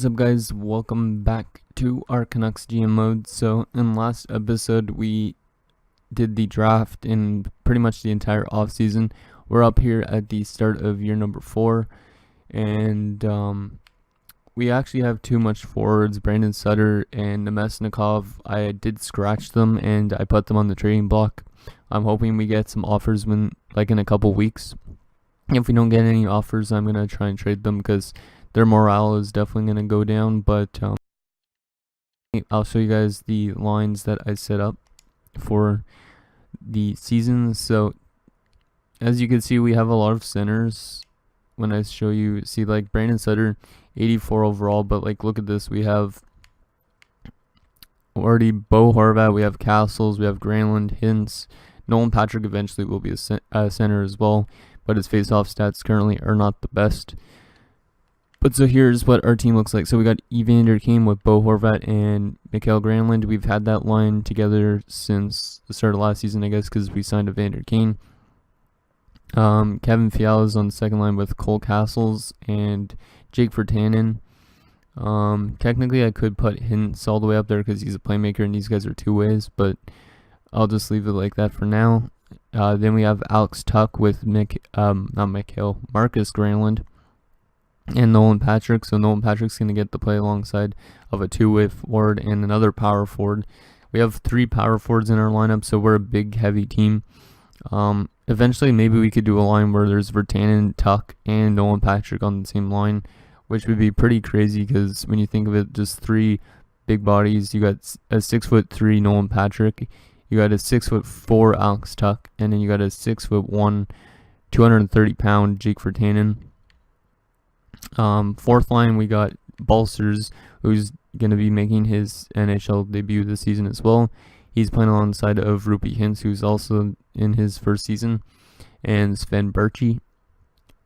What's up, guys? Welcome back to our Canucks GM mode. So in last episode we did the draft in pretty much the entire offseason. We're up here at the start of year number 4, and we actually have too much forwards. Brandon Sutter and Nemesnikov, I did scratch them and I put them on the trading block. I'm hoping we get some offers in a couple weeks. If we don't get any offers, I'm gonna try and trade them because their morale is definitely going to go down, but I'll show you guys the lines that I set up for the season. So as you can see, we have a lot of centers. When I show you, see like Brandon Sutter, 84 overall, but like look at this, we have already Bo Horvat, we have Castles, we have Granlund, Hintz, Nolan Patrick eventually will be a center as well, but his face-off stats currently are not the best. But so here's what our team looks like. So we got Evander Kane with Bo Horvat and Mikael Granlund. We've had that line together since the start of last season, I guess, because we signed Evander Kane. Kevin Fiala is on the second line with Cole Castles and Jake Virtanen. Technically, I could put Hintz all the way up there because he's a playmaker and these guys are two ways, but I'll just leave it like that for now. Then we have Alex Tuck with Marcus Granlund and Nolan Patrick. So Nolan Patrick's going to get to play alongside of a two-way forward and another power forward. We have 3 power forwards in our lineup, so we're a big, heavy team. Eventually, maybe we could do a line where there's Virtanen, Tuck, and Nolan Patrick on the same line, which would be pretty crazy because when you think of it, just 3 big bodies. You got a 6'3" Nolan Patrick, you got a 6'4" Alex Tuck, and then you got a 6'1", 230-pound Jake Virtanen. Fourth line, we got Balcers, who's going to be making his NHL debut this season as well. He's playing alongside of Roope Hintz, who's also in his first season, and Sven Berchi.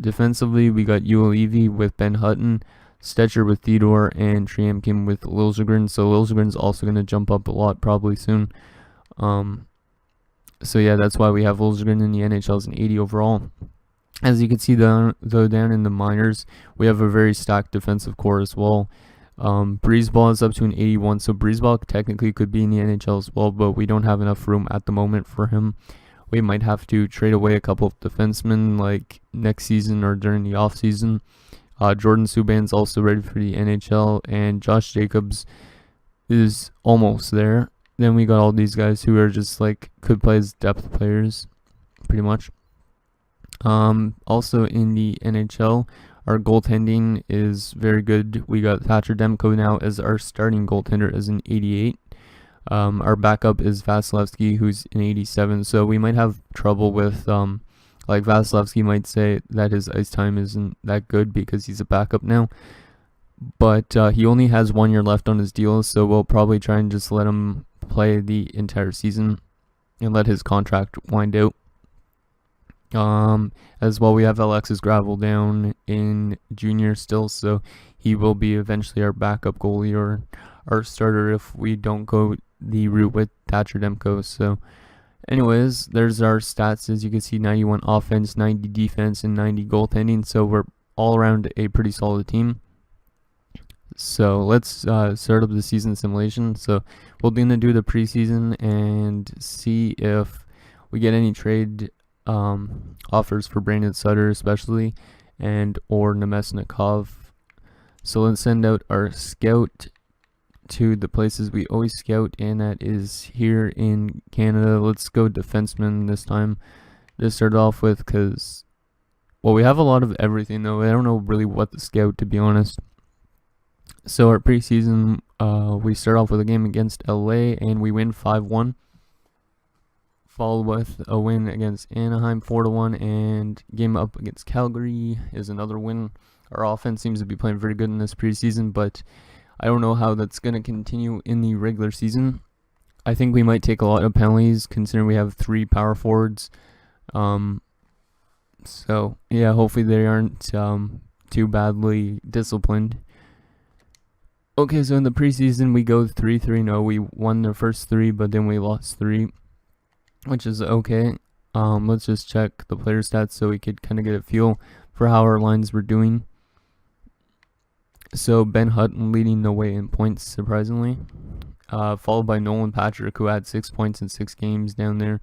Defensively, we got Uelevi with Ben Hutton, Stetcher with Theodore, and Triamkin with Liljegren. So Liljegren's also going to jump up a lot probably soon. So yeah, that's why we have Liljegren in the NHL as an 80 overall. As you can see down in the minors, we have a very stacked defensive core as well. Breezeball is up to an 81, so Breezeball technically could be in the NHL as well, but we don't have enough room at the moment for him. We might have to trade away a couple of defensemen like next season or during the off season. Jordan Subban's also ready for the NHL, and Josh Jacobs is almost there. Then we got all these guys who are just like could play as depth players, pretty much. Also in the NHL, our goaltending is very good. We got Thatcher Demko now as our starting goaltender as an 88. Our backup is Vasilevsky, who's an 87. So we might have trouble with, like Vasilevsky might say that his ice time isn't that good because he's a backup now. But he only has 1 year left on his deal, so we'll probably try and just let him play the entire season and let his contract wind out. As well, we have Alexis Gravel down in junior still, so he will be eventually our backup goalie or our starter if we don't go the route with Thatcher Demko. So anyways, there's our stats. As you can see, 91 offense, 90 defense, and 90 goaltending, so we're all around a pretty solid team. So let's start up the season simulation. So we're going to do the preseason and see if we get any trade offers for Brandon Sutter especially, and or Nemesnikov. So let's send out our scout to the places we always scout, and that is here in Canada. Let's go defenseman this time to start off with, because well, we have a lot of everything though. I don't know really what to scout, to be honest. So our preseason, we start off with a game against LA and we win 5-1. Followed with a win against Anaheim 4-1, and game up against Calgary is another win. Our offense seems to be playing very good in this preseason, but I don't know how that's going to continue in the regular season. I think we might take a lot of penalties considering we have 3 power forwards. So yeah, hopefully they aren't too badly disciplined. Okay, so in the preseason we go 3-3-0. We won the first 3, but then we lost 3. Which is okay. Let's just check the player stats so we could kind of get a feel for how our lines were doing. So Ben Hutton leading the way in points, surprisingly. Followed by Nolan Patrick, who had 6 points in 6 games down there.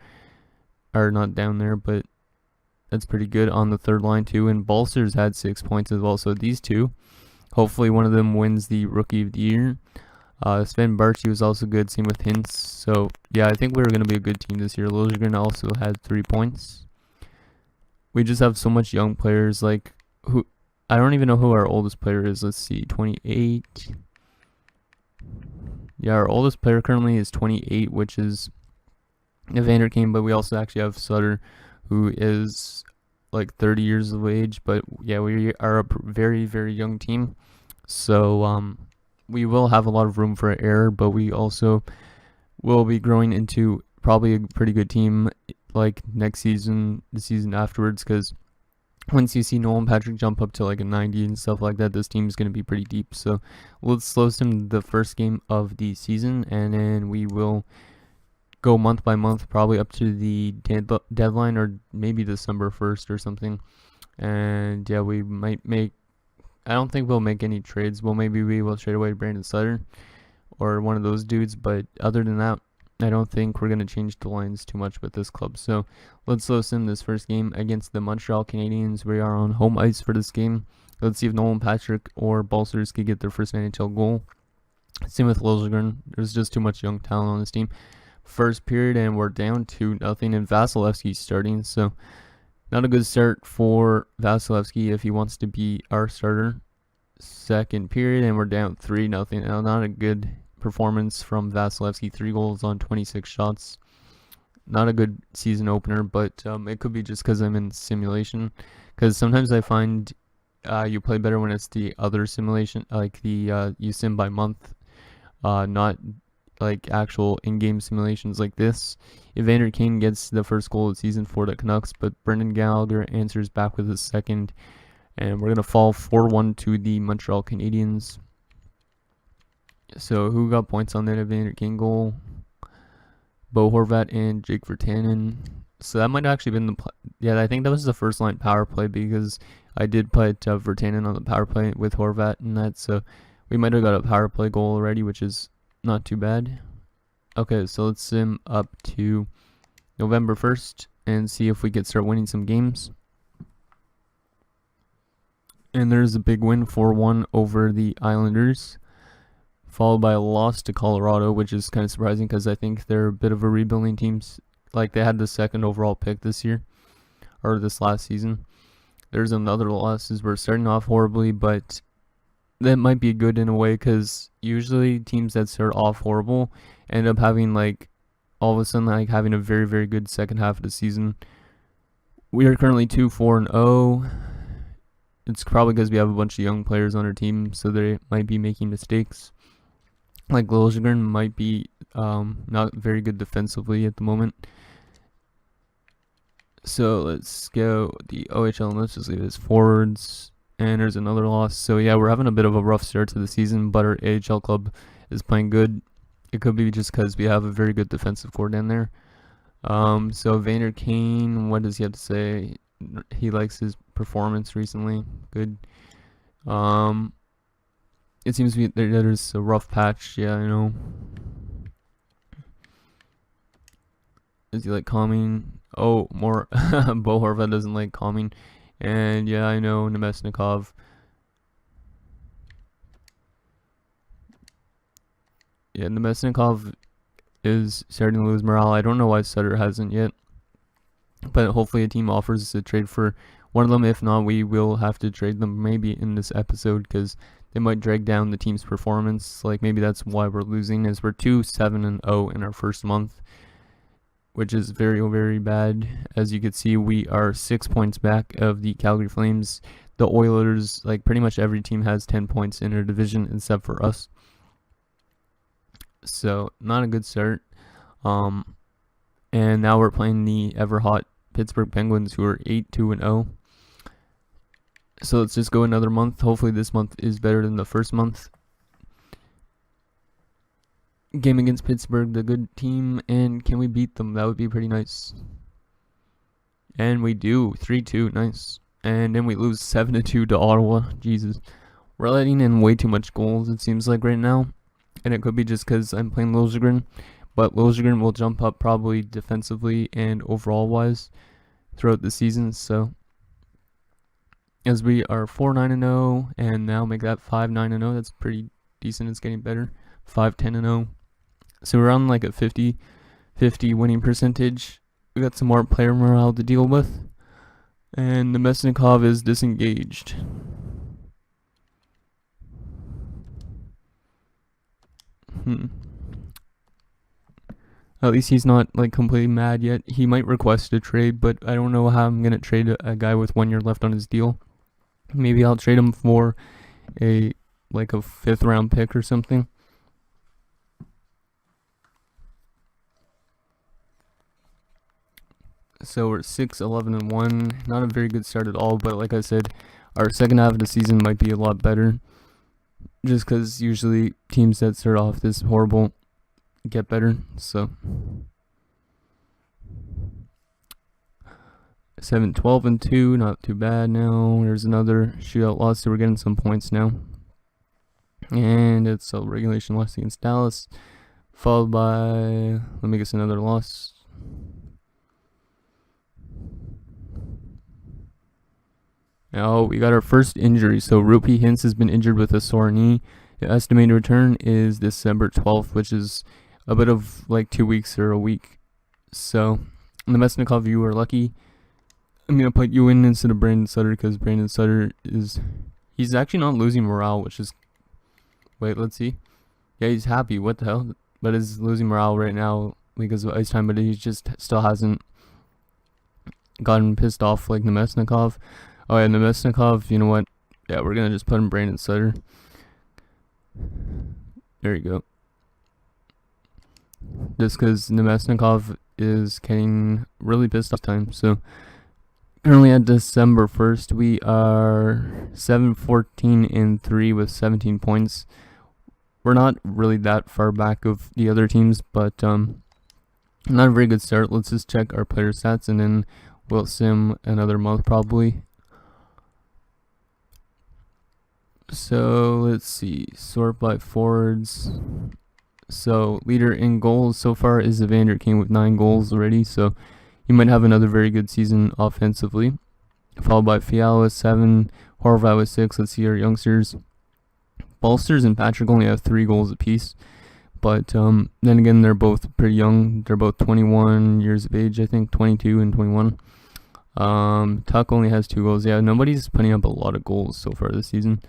Or not down there, but that's pretty good on the third line too. And Balcers had 6 points as well. So these two, hopefully one of them wins the Rookie of the Year. Sven Barchi was also good, same with Hintz. So yeah, I think we're going to be a good team this year. Liljegren also had 3 points. We just have so much young players. Like, who I don't even know who our oldest player is. Let's see, 28. Yeah, our oldest player currently is 28, which is Evander Kane, but we also actually have Sutter, who is like 30 years of age. But yeah, we are a very, very young team. So we will have a lot of room for error, but we also will be growing into probably a pretty good team like next season, the season afterwards, because once you see Nolan Patrick jump up to like a 90 and stuff like that, this team is going to be pretty deep. So let's slow sim the first game of the season, and then we will go month by month, probably up to the deadline, or maybe December 1st or something. And yeah, we might make, I don't think we'll make any trades. Well, maybe we will trade away Brandon Sutter or one of those dudes, but other than that, I don't think we're going to change the lines too much with this club. So let's slow sim this first game against the Montreal Canadiens. We are on home ice for this game. Let's see if Nolan Patrick or Balcers could get their first NHL goal. Same with Liljegren. There's just too much young talent on this team. First period, and we're down 2-0, and Vasilevsky's starting. So not a good start for Vasilevsky if he wants to be our starter. Second period, and we're down 3-0. Now, not a good performance from Vasilevsky. 3 goals on 26 shots. Not a good season opener, but it could be just because I'm in simulation. Because sometimes I find you play better when it's the other simulation, like the you sim by month, not like actual in-game simulations like this. Evander Kane gets the first goal of the season for the Canucks, but Brendan Gallagher answers back with his second, and we're going to fall 4-1 to the Montreal Canadiens. So who got points on that Evander Kane goal? Bo Horvat and Jake Virtanen. So that might have actually been yeah, I think that was the first line power play, because I did put Virtanen on the power play with Horvat and that, so we might have got a power play goal already, which is not too bad. Okay, so let's sim up to November 1st and see if we could start winning some games. And there's a big win, 4-1 over the Islanders, followed by a loss to Colorado, which is kind of surprising because I think they're a bit of a rebuilding team. Like, they had the second overall pick this year, or this last season. There's another loss, as we're starting off horribly, but that might be good in a way, because usually teams that start off horrible end up having, like, all of a sudden, like, having a very, very good second half of the season. We are currently 2-4-0. It's probably because we have a bunch of young players on our team, so they might be making mistakes. Like, Liljegren might be not very good defensively at the moment. So let's go the OHL, and let's just leave it as forwards. And there's another loss. So yeah, we're having a bit of a rough start to the season, but our AHL club is playing good. It could be just because we have a very good defensive core down there. So Evander Kane, what does he have to say? He likes his performance recently. Good. It seems to be there's a rough patch. Yeah, I know. Is he like calming? Oh, more. Bo Horvat doesn't like calming. And yeah, I know, Nemesnikov. Yeah, Nemesnikov is starting to lose morale. I don't know why Sutter hasn't yet, but hopefully a team offers us a trade for one of them. If not, we will have to trade them maybe in this episode, because they might drag down the team's performance. Like, maybe that's why we're losing, as we're 2-7-0 in our first month, which is very, very bad. As you can see, we are 6 points back of the Calgary Flames. The Oilers, like, pretty much every team has 10 points in their division except for us. So, not a good start. And now we're playing the ever-hot Pittsburgh Penguins, who are 8-2-0. So let's just go another month. Hopefully this month is better than the first month. Game against Pittsburgh, the good team, and can we beat them? That would be pretty nice. And we do. 3-2, nice. And then we lose 7-2 to Ottawa. Jesus. We're letting in way too much goals, it seems like right now. And it could be just because I'm playing Liljegren. But Liljegren will jump up probably defensively and overall wise throughout the season. So as we are 4-9-0 and now make that 5-9-0, that's pretty decent. It's getting better. 5-10-0. So we're on like a 50-50 winning percentage. We got some more player morale to deal with. And Nemesnikov is disengaged. At least he's not like completely mad yet. He might request a trade, but I don't know how I'm gonna trade a guy with 1 year left on his deal. Maybe I'll trade him for a 5th round pick or something. So we're 6-11-1. Not a very good start at all, but like I said, our second half of the season might be a lot better. Just because usually teams that start off this horrible get better. So 7-12-2, not too bad now. There's another shootout loss, so we're getting some points now. And it's a regulation loss against Dallas, followed by, let me guess, another loss. Now we got our first injury. So Rupi Hintz has been injured with a sore knee. The estimated return is December 12th, which is a bit of 2 weeks or a week. So in the Nemesnikov, you are lucky. I'm going to put you in instead of Brandon Sutter because Brandon Sutter he's actually not losing morale, which is, wait, let's see. Yeah, he's happy. What the hell? But is losing morale right now because of ice time, but he just still hasn't gotten pissed off like Nemesnikov. Oh yeah, Nemesnikov, you know what? Yeah, we're going to just put in Brandon Sutter. There you go. Just because Nemesnikov is getting really pissed off time. So currently at December 1st, we are 7-14-3 with 17 points. We're not really that far back of the other teams, but not a very good start. Let's just check our player stats and then we'll sim another month probably. So let's see, sort by forwards. So leader in goals so far is Evander Kane with 9 goals already. So he might have another very good season offensively. Followed by Fiala with 7, Horvat with 6. Let's see our youngsters. Bolsters and Patrick only have 3 goals apiece. But then again, they're both pretty young. They're both 21 years of age, I think, 22 and 21. Tuck only has 2 goals. Yeah, nobody's putting up a lot of goals so far this season.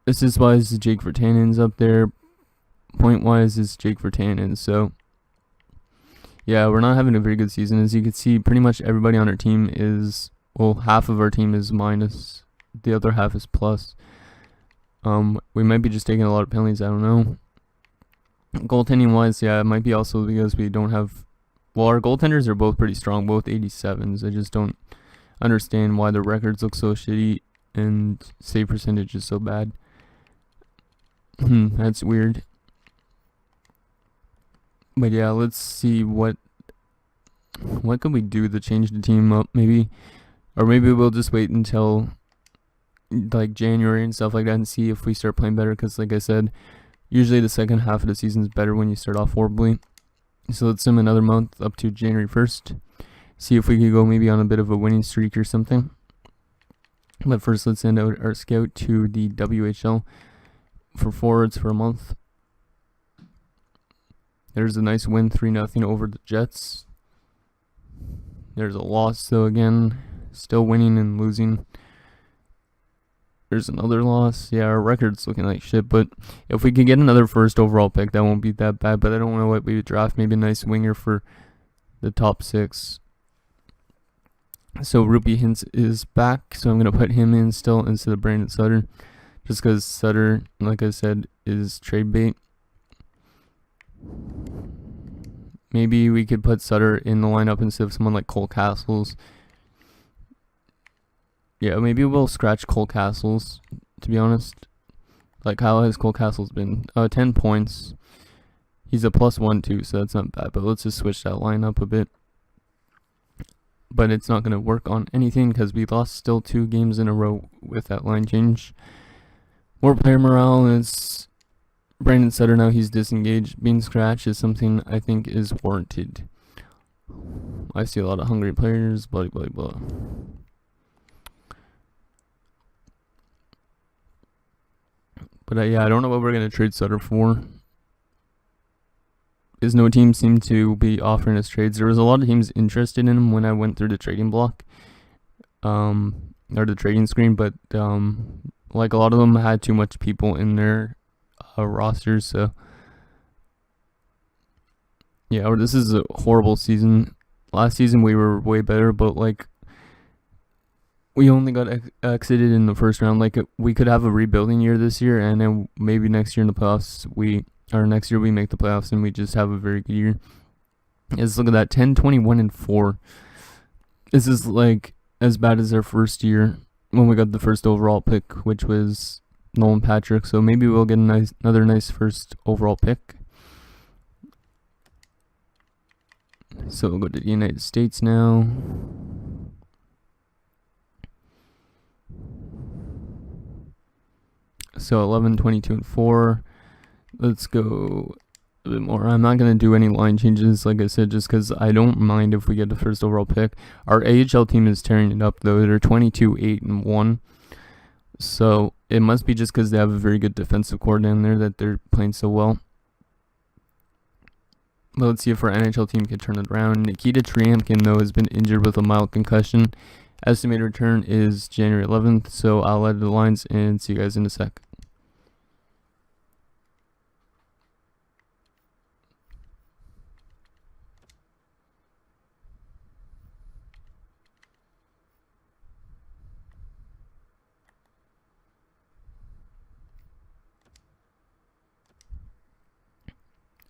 Assist-wise, Jake Virtanen's up there. Point-wise is Jake Virtanen. So, yeah, we're not having a very good season. As you can see, pretty much everybody on our team is, well, half of our team is minus. The other half is plus. We might be just taking a lot of penalties. I don't know. Goaltending-wise, yeah, it might be also because we don't have... Well, our goaltenders are both pretty strong, both 87s. I just don't understand why the records look so shitty and save percentage is so bad. That's weird. But yeah, let's see what can we do to change the team up, maybe, or maybe we'll just wait until January and stuff like that and see if we start playing better. Because like I said, usually the second half of the season is better when you start off horribly. So let's sim another month up to January 1st. See if we could go maybe on a bit of a winning streak or something. But first, let's send out our scout to the WHL for forwards for a month. There's a nice win, 3-0 over the Jets. There's a loss, though, again. Still winning and losing. There's another loss. Yeah, our record's looking like shit, but if we could get another first overall pick, that won't be that bad. But I don't know what we would draft. Maybe a nice winger for the top 6. So Rupi Hintz is back, so I'm going to put him in still instead of Brandon Sutter. Just because Sutter, like I said, is trade bait. Maybe we could put Sutter in the lineup instead of someone like Cole Castles. Yeah, maybe we'll scratch Cole Castles, to be honest. Like, how has Cole Castles been? 10 points. He's a +1 too, so that's not bad. But let's just switch that lineup a bit. But it's not going to work on anything because we lost still 2 games in a row with that line change. More player morale is Brandon Sutter now. He's disengaged. Being scratched is something I think is warranted. I see a lot of hungry players. Blah blah blah. But yeah, I don't know what we're gonna trade Sutter for. Because no team seemed to be offering us trades. There was a lot of teams interested in him when I went through the trading block, or the trading screen. But like a lot of them had too much people in their rosters. So yeah, this is a horrible season. Last season we were way better, but like we only got exited in the first round. Like we could have a rebuilding year this year, and then maybe next year in the playoffs next year we make the playoffs and we just have a very good year. Let's look at that, 10-21-4. This is like as bad as our first year when we got the first overall pick, which was Nolan Patrick. So maybe we'll get another nice first overall pick. So we'll go to the United States now. So 11-22-4. Let's go a bit more. I'm not going to do any line changes, like I said, just because I don't mind if we get the first overall pick. Our AHL team is tearing it up, though. They're 22-8-1. So it must be just because they have a very good defensive core down there that they're playing so well. But let's see if our NHL team can turn it around. Nikita Triamkin, though, has been injured with a mild concussion. Estimated return is January 11th, so I'll add the lines and see you guys in a sec.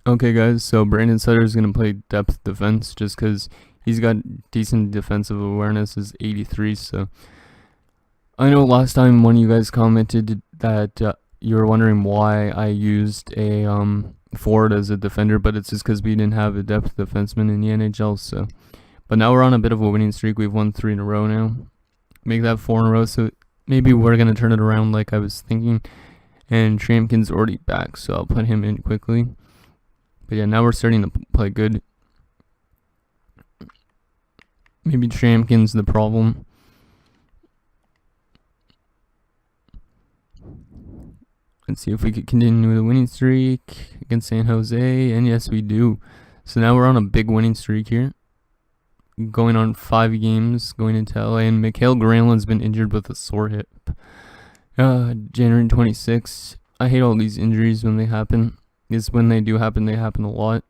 Okay, guys, so Brandon Sutter is going to play depth defense just because he's got decent defensive awareness, is 83. So I know last time one of you guys commented that you were wondering why I used a forward as a defender, but it's just because we didn't have a depth defenseman in the NHL. So, but now we're on a bit of a winning streak. We've won 3 in a row now. Make that 4 in a row. So maybe we're going to turn it around like I was thinking. And Tramkin's already back, so I'll put him in quickly. But yeah, now we're starting to play good. Maybe Tramkin's the problem. Let's see if we could continue the winning streak against San Jose. And yes, we do. So now we're on a big winning streak here. Going on 5 games going into LA. And Mikhail Granlund's been injured with a sore hip. January 26th. I hate all these injuries when they happen. Is when they do happen, they happen a lot.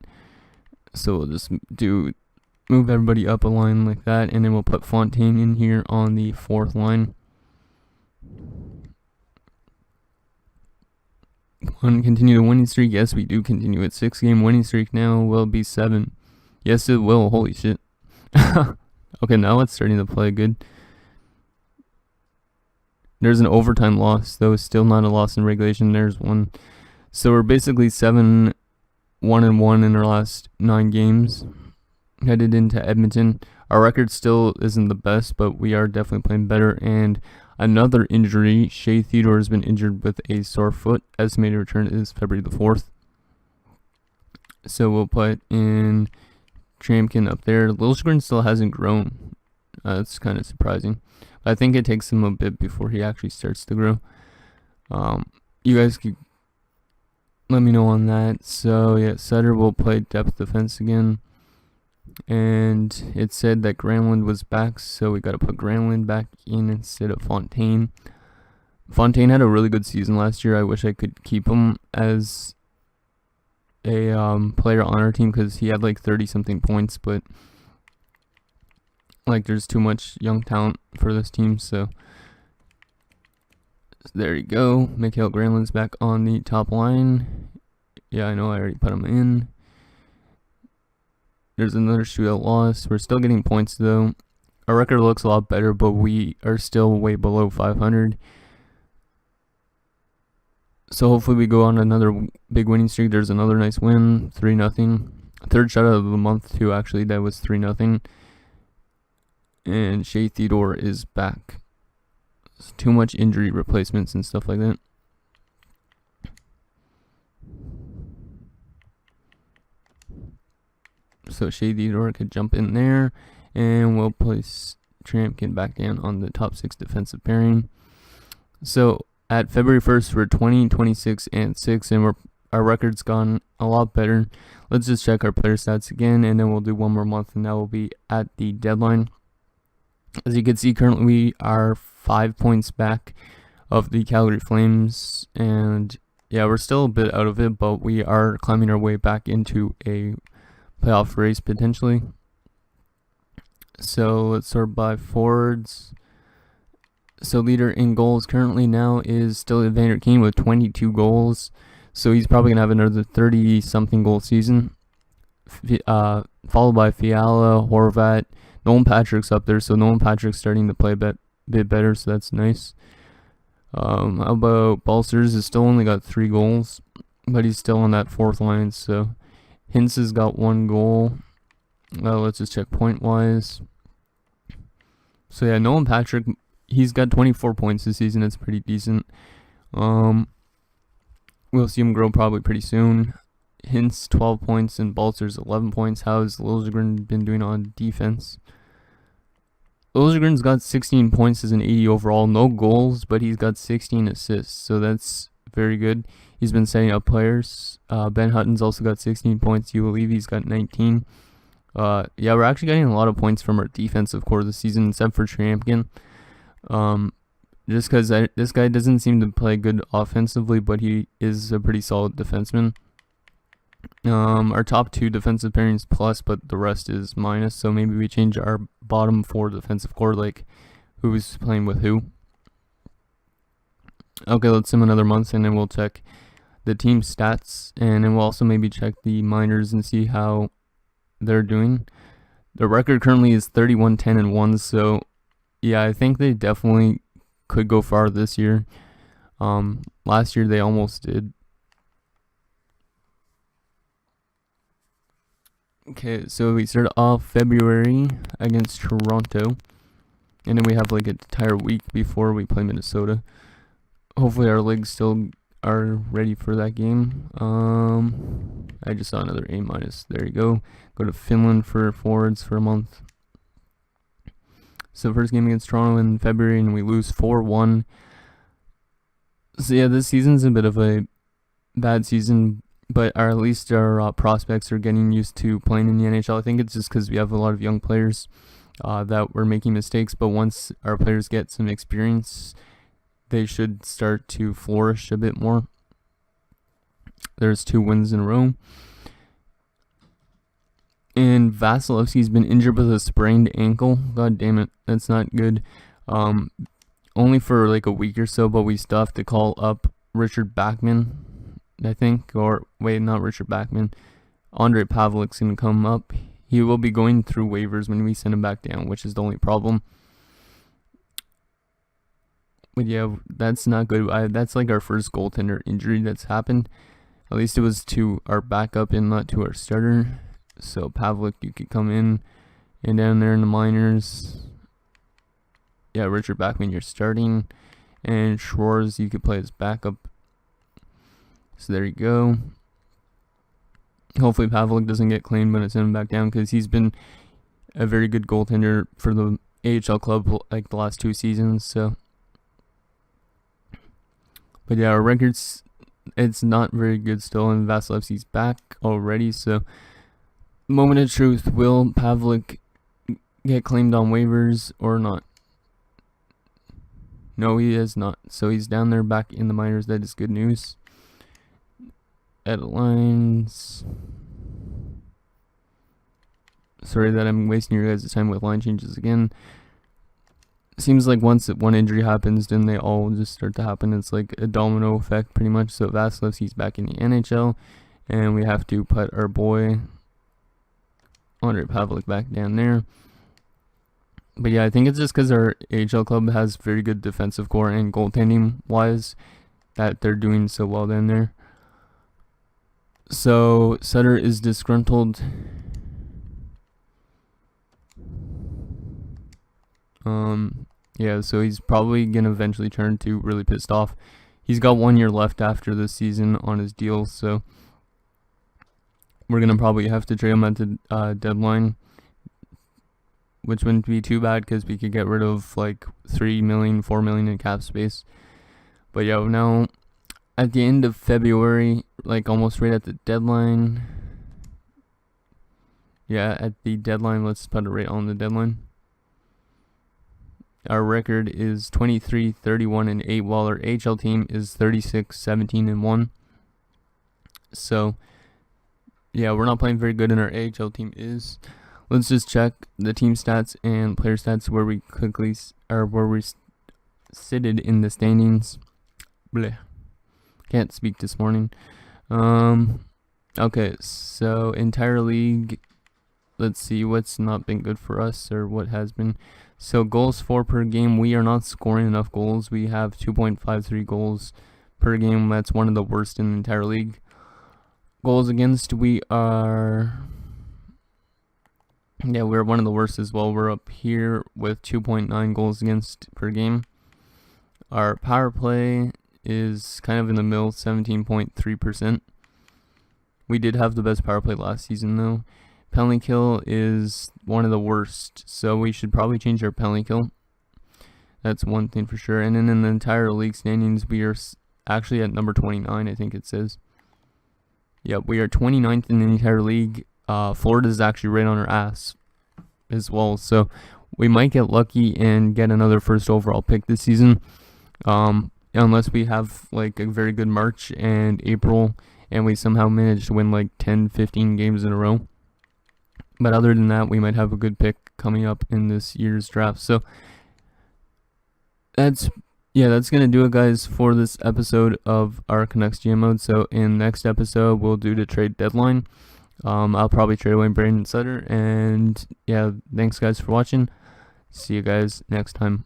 So we'll just move everybody up a line like that, and then we'll put Fontaine in here on the 4th line. Continue the winning streak. Yes, we do continue it. 6-game winning streak now will be 7. Yes, it will. Holy shit. Okay, now it's starting to play good. There's an overtime loss, though. Still not a loss in regulation. There's one. So we're basically 7-1-1 in our last 9 games. Headed into Edmonton. Our record still isn't the best, but we are definitely playing better. And another injury. Shea Theodore has been injured with a sore foot. Estimated return is February the 4th. So we'll put in Tramkin up there. Liljegren still hasn't grown. That's kind of surprising. I think it takes him a bit before he actually starts to grow. You guys could let me know on that. So yeah, Sutter will play depth defense again. And it said that Granlund was back, so we got to put Granlund back in instead of Fontaine. Fontaine had a really good season last year. I wish I could keep him as a player on our team because he had like 30-something points, but like there's too much young talent for this team, so there you go. Mikhail Granlund's back on the top line. Yeah, I know I already put him in. There's another shootout loss. We're still getting points, though. Our record looks a lot better, but we are still way below 500. So hopefully we go on another big winning streak. There's another nice win, 3-0. 3rd shutout of the month, too, actually. That was 3-0. And Shea Theodore is back. Too much injury replacements and stuff like that. So Shea Theodore could jump in there, and we'll place Trampkin back down on the top 6 defensive pairing. So at February 1st, we're 20, 26, and 6, and our record's gone a lot better. Let's just check our player stats again, and then we'll do one more month, and that will be at the deadline. As you can see, currently we are 5 points back of the Calgary Flames, and yeah, we're still a bit out of it, but we are climbing our way back into a playoff race potentially. So let's sort by forwards. So leader in goals currently now is still Evander Kane with 22 goals. So he's probably going to have another 30-something goal season. Followed by Fiala, Horvat. Nolan Patrick's up there, so Nolan Patrick's starting to play a bit better, so that's nice. How about Balcers? Has still only got 3 goals, but he's still on that 4th line, so Hintz has got 1 goal. Let's just check point-wise. So yeah, Nolan Patrick, he's got 24 points this season. That's pretty decent. We'll see him grow probably pretty soon. Hintz 12 points and Balcers 11 points. How's Liljegren been doing on defense? Liljegren's got 16 points as an 80 overall. No goals, but he's got 16 assists, so that's very good. He's been setting up players. Ben Hutton's also got 16 points. You believe he's got 19. Yeah, we're actually getting a lot of points from our defensive core this season, except for Trampkin. Just because this guy doesn't seem to play good offensively, but he is a pretty solid defenseman. Our top 2 defensive pairings plus, but the rest is minus. So maybe we change our bottom 4 defensive core, like who's playing with who. Okay, let's sim another month, and then we'll check the team stats, and then we'll also maybe check the minors and see how they're doing. The record currently is 31, 10, and 1. So yeah, I think they definitely could go far this year. Last year they almost did. Okay, so we start off February against Toronto, and then we have like an entire week before we play Minnesota. Hopefully our legs still are ready for that game. I just saw another A-. There you go. Go to Finland for forwards for a month. So first game against Toronto in February, and we lose 4-1. So yeah, this season's a bit of a bad season, but at least our prospects are getting used to playing in the NHL. I think it's just because we have a lot of young players that were making mistakes, but once our players get some experience, they should start to flourish a bit more. There's 2 wins in a row. And Vasilevsky's been injured with a sprained ankle. God damn it, that's not good. Only for like a week or so, but we still have to call up Richard Backman, I think. Or, wait, not Richard Backman. Andre Pavlik's going to come up. He will be going through waivers when we send him back down, which is the only problem. But yeah, that's not good. That's like our first goaltender injury that's happened. At least it was to our backup and not to our starter. So Pavlik, you could come in, and down there in the minors. Yeah, Richard Backman, you're starting. And Schwartz, you could play as backup. So there you go. Hopefully Pavlik doesn't get claimed when I send him back down, because he's been a very good goaltender for the AHL club like the last 2 seasons. So, but yeah, our records, it's not very good still, and Vasilevsky's back already. So, moment of truth, will Pavlik get claimed on waivers or not? No, he is not. So he's down there back in the minors. That is good news. Edit lines. Sorry that I'm wasting your guys' time with line changes again. Seems like once one injury happens, then they all just start to happen. It's like a domino effect pretty much. So Vasilevsky's back in the NHL, and we have to put our boy Andre Pavlik back down there. But yeah, I think it's just because our AHL club has very good defensive core and goaltending wise that they're doing so well down there. So Sutter is disgruntled. Yeah, so he's probably gonna eventually turn to really pissed off. He's got 1 year left after this season on his deal, so we're going to probably have to trade him at the deadline, which wouldn't be too bad because we could get rid of like 3 million, 4 million in cap space. But yeah, now at the end of February, like almost right at the deadline. Yeah, at the deadline, let's put it right on the deadline. Our record is 23, 31, and 8, while our AHL team is 36, 17, and 1. So, yeah, we're not playing very good, and our AHL team is. Let's just check the team stats and player stats where we sitted in the standings. Bleh. Can't speak this morning. Okay, so entire league. Let's see what's not been good for us or what has been. So goals for per game, we are not scoring enough goals. We have 2.53 goals per game. That's one of the worst in the entire league. Goals against, we're one of the worst as well. We're up here with 2.9 goals against per game. Our power play is kind of in the middle, 17.3%. We did have the best power play last season though. Penalty kill is one of the worst, so we should probably change our penalty kill. That's one thing for sure. And then in the entire league standings, we are actually at number 29, I think it says. Yep, we are 29th in the entire league. Florida's actually right on our ass as well, so we might get lucky and get another first overall pick this season. Unless we have like a very good March and April, and we somehow manage to win like 10, 15 games in a row. But other than that, we might have a good pick coming up in this year's draft. So that's gonna do it, guys, for this episode of our Canucks GM mode. So in next episode, we'll do the trade deadline. I'll probably trade away Brandon Sutter. And yeah, thanks guys for watching. See you guys next time.